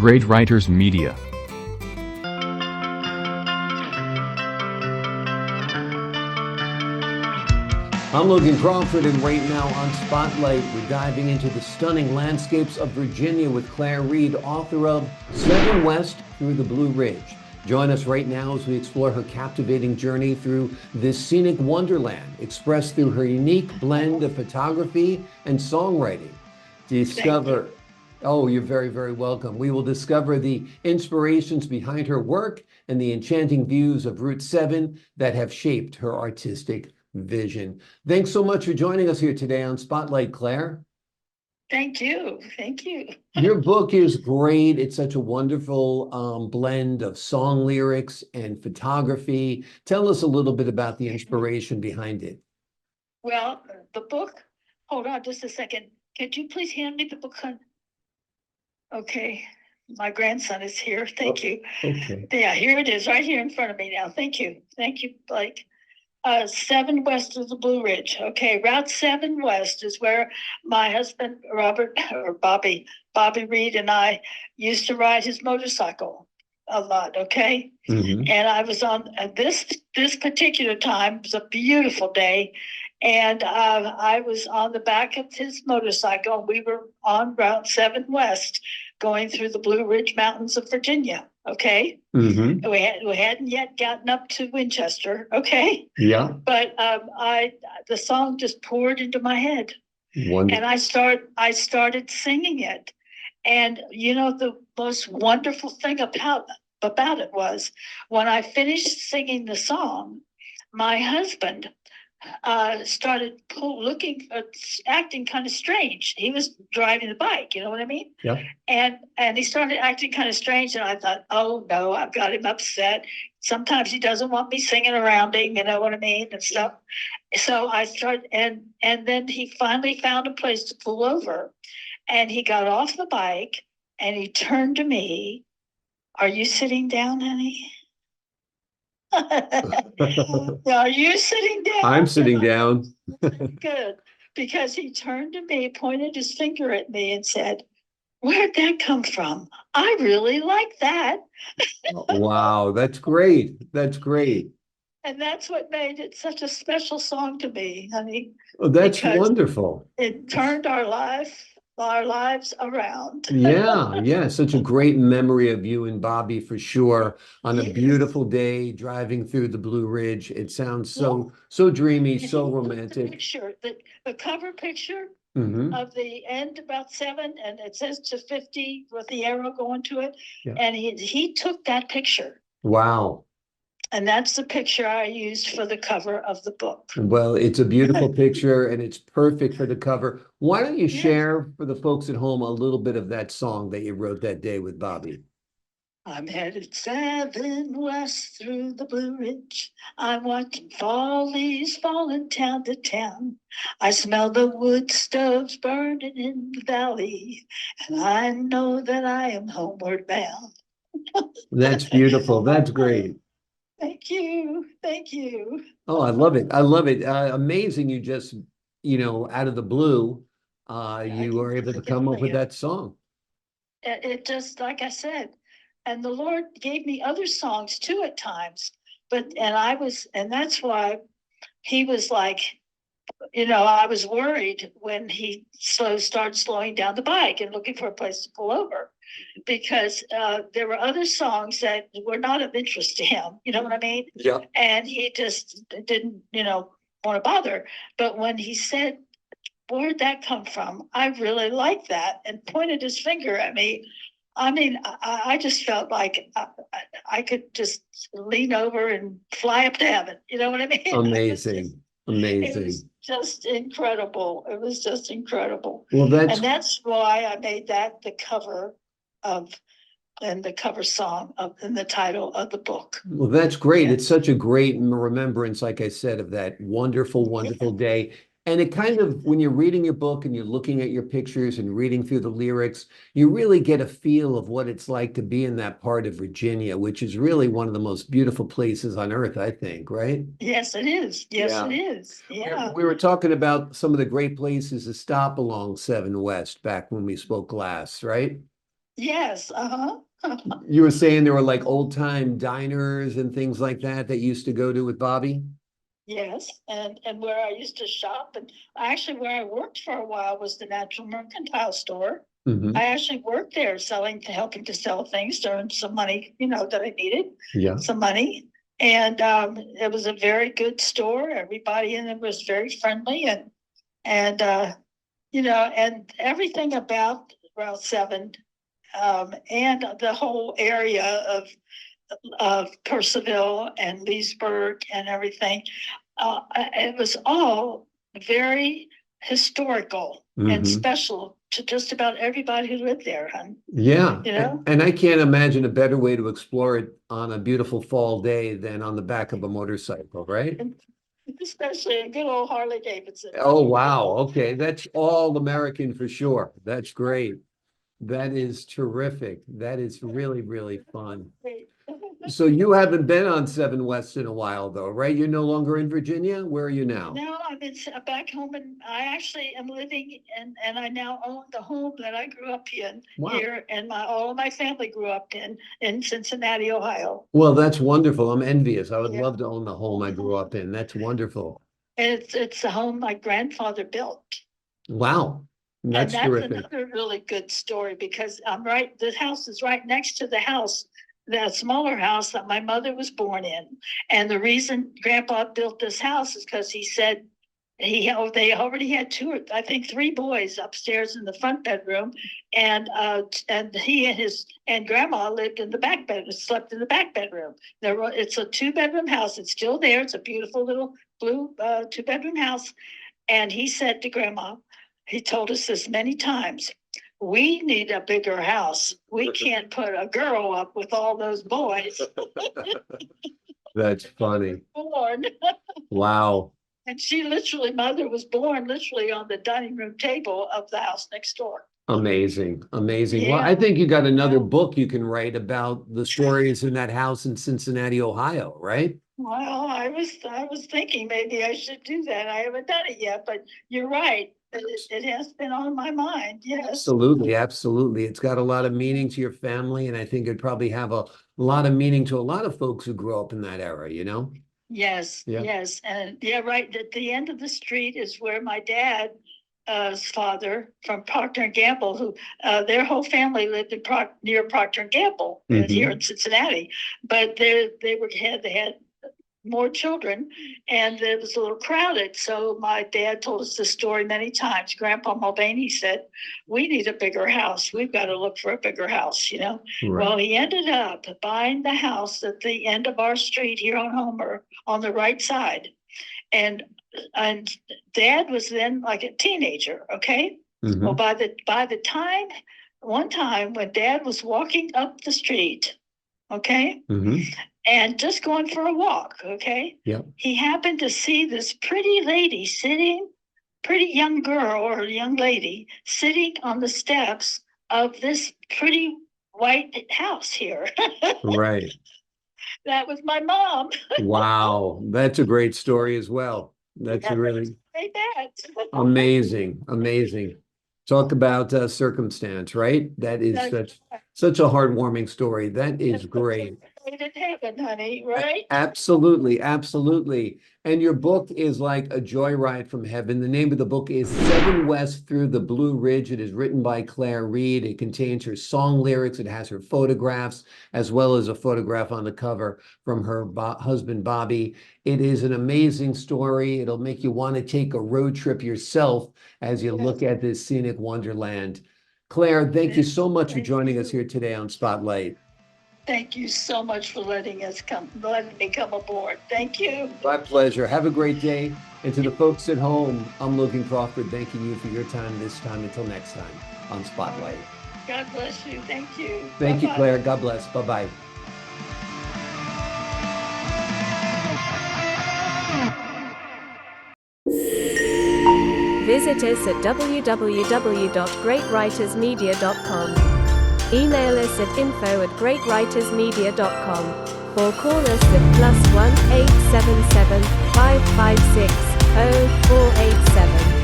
Great Writers Media. I'm Logan Crawford, and right now on Spotlight, we're diving into the stunning landscapes of Virginia with Clare Reed, author of Seven West Through the Blue Ridge. Join us right now as we explore her captivating journey through this scenic wonderland, expressed through her unique blend of photography and songwriting. Discover. Oh, you're very, very welcome. We will discover the inspirations behind her work and the enchanting views of Route 7 that have shaped her artistic vision. Thanks so much for joining us here today on Spotlight, Clare. Thank you. Thank you. Your book is great. It's such a wonderful blend of song lyrics and photography. Tell us a little bit about the inspiration behind it. Well, the book, hold on just a second. Could you please hand me the book? Okay, my grandson is here. Thank you. Okay. Yeah, here it is, right here in front of me now. Thank you. Thank you, Blake. 7 West of the Blue Ridge. Okay, Route 7 West is where my husband, Bobby Reed, and I used to ride his motorcycle a lot, okay? Mm-hmm. And I was on this particular time. It was a beautiful day. And I was on the back of his motorcycle. We were on Route 7 West going through the Blue Ridge Mountains of Virginia, okay? Mm-hmm. We hadn't yet gotten up to Winchester, okay? Yeah. But the song just poured into my head. Wonderful. And I started singing it. And you know, the most wonderful thing about it was when I finished singing the song, my husband started acting kind of strange. He was driving the bike, you know what I mean? Yeah. And he started acting kind of strange, and I thought, oh no, I've got him upset. Sometimes he doesn't want me singing around him, you know what I mean, and stuff. So I started, and then he finally found a place to pull over, and he got off the bike, and he turned to me. Are you sitting down, honey? Are you sitting down? I'm sitting down. Good, because he turned to me, pointed his finger at me, and said, "Where'd that come from? I really like that." Wow, that's great. That's great. And that's what made it such a special song to me, honey. Oh, that's wonderful. It turned our lives around. Yeah, such a great memory of you and Bobby for sure. On a beautiful day driving through the Blue Ridge. It sounds so dreamy, so romantic. The cover picture Mm-hmm. of the end about 7, and it says to 50 with the arrow going to it. Yeah. And he took that picture. Wow. And that's the picture I used for the cover of the book. Well, it's a beautiful picture and it's perfect for the cover. Why don't you share for the folks at home a little bit of that song that you wrote that day with Bobby? I'm headed 7 west through the Blue Ridge. I'm watching fall leaves falling town to town. I smell the wood stoves burning in the valley, and I know that I am homeward bound. That's beautiful. That's great. Thank you. Thank you. Oh, I love it. I love it. Amazing. You just, out of the blue, you were able to come up with that song. It just, like I said, and the Lord gave me other songs too at times, and that's why he was like, I was worried when he started slowing down the bike and looking for a place to pull over, because there were other songs that were not of interest to him. You know what I mean? Yeah. And he just didn't, want to bother. But when he said, "Where'd that come from? I really like that," and pointed his finger at me. I mean, I just felt like I could just lean over and fly up to heaven. You know what I mean? Amazing. Amazing. It was just incredible. It was just incredible. Well, that's why I made that the cover and the cover song and the title of the book. Well, that's great. It's such a great remembrance, like I said, of that wonderful, wonderful day. And it kind of, when you're reading your book and you're looking at your pictures and reading through the lyrics, you really get a feel of what it's like to be in that part of Virginia, which is really one of the most beautiful places on earth, I think, right? Yes, it is. Yes, it is. Yeah. We were talking about some of the great places to stop along 7 West back when we spoke last, right? Yes, uh-huh. You were saying there were like old time diners and things like that that you used to go to with Bobby? Yes, and where I used to shop, and actually where I worked for a while was the Natural Mercantile Store. Hmm. I actually worked there helping to sell things to earn some money, that I needed, Yeah. some money. And it was a very good store. Everybody in it was very friendly, and everything about Route 7, and the whole area of Percival and Leesburg and everything. It was all very historical and special to just about everybody who lived there, hon. Yeah. You know? And I can't imagine a better way to explore it on a beautiful fall day than on the back of a motorcycle, right? Especially a good old Harley Davidson. Oh, wow. Okay. That's all American for sure. That's great. That is terrific. That is really, really fun. So you haven't been on 7 West in a while, though, right? You're no longer in Virginia? Where are you now? No, I'm back home, and I actually am living, and I now own the home that I grew up in. Wow. Here, and all of my family grew up in Cincinnati, Ohio. Well, that's wonderful. I'm envious. I would Yeah. love to own the home I grew up in. That's wonderful. And it's the home my grandfather built. Wow. That's and terrific. Another really good story, because the house is right next to the house, that smaller house that my mother was born in. And the reason Grandpa built this house is because he said they already had I think 3 boys upstairs in the front bedroom, and he and Grandma lived in the back bedroom, slept in the back bedroom. It's a 2-bedroom house. It's still there. It's a beautiful little blue 2-bedroom house. And he said to Grandma, he told us this many times, we need a bigger house. We can't put a girl up with all those boys. That's funny. Born. Wow. And mother was born literally on the dining room table of the house next door. Amazing. Amazing. Yeah. Well, I think you got another book you can write about the stories in that house in Cincinnati, Ohio, right? Well, I was thinking maybe I should do that. I haven't done it yet, but you're right. It has been on my mind. Yes. Absolutely. Absolutely. It's got a lot of meaning to your family, and I think it'd probably have a lot of meaning to a lot of folks who grew up in that era, you know? Yes. Yeah. Yes. And right at the end of the street is where my dad's father from Procter and Gamble, who their whole family lived near Procter and Gamble here in Cincinnati, but they had more children, and it was a little crowded. So my dad told us this story many times. Grandpa Mulvaney said, we need a bigger house. We've got to look for a bigger house, Right. Well, he ended up buying the house at the end of our street here on Homer on the right side. And Dad was then like a teenager, okay? Well, by the time, one time when Dad was walking up the street, okay? And just going for a walk, okay? Yeah. He happened to see this pretty young girl or young lady sitting on the steps of this pretty white house here. Right. That was my mom. Wow. That's a great story as well. That's really amazing. Amazing. Talk about circumstance, right? That is such a heartwarming story. That is great. It didn't happen, honey, right? Absolutely, absolutely. And your book is like a joyride from heaven. The name of the book is 7 West Through the Blue Ridge. It is written by Clare Reed. It contains her song lyrics. It has her photographs, as well as a photograph on the cover from her husband, Bobby. It is an amazing story. It'll make you want to take a road trip yourself as you look at this scenic wonderland. Clare, thank you so much for joining us here today on Spotlight. Thank you so much for letting me come aboard. Thank you. My pleasure. Have a great day. And to the folks at home, I'm Logan Crawford, thanking you for your time this time. Until next time on Spotlight. God bless you. Thank you. Thank you, Clare. God bless. Bye-bye. Visit us at www.greatwritersmedia.com. Email us at info@greatwritersmedia.com or call us at +1 877 556 0487.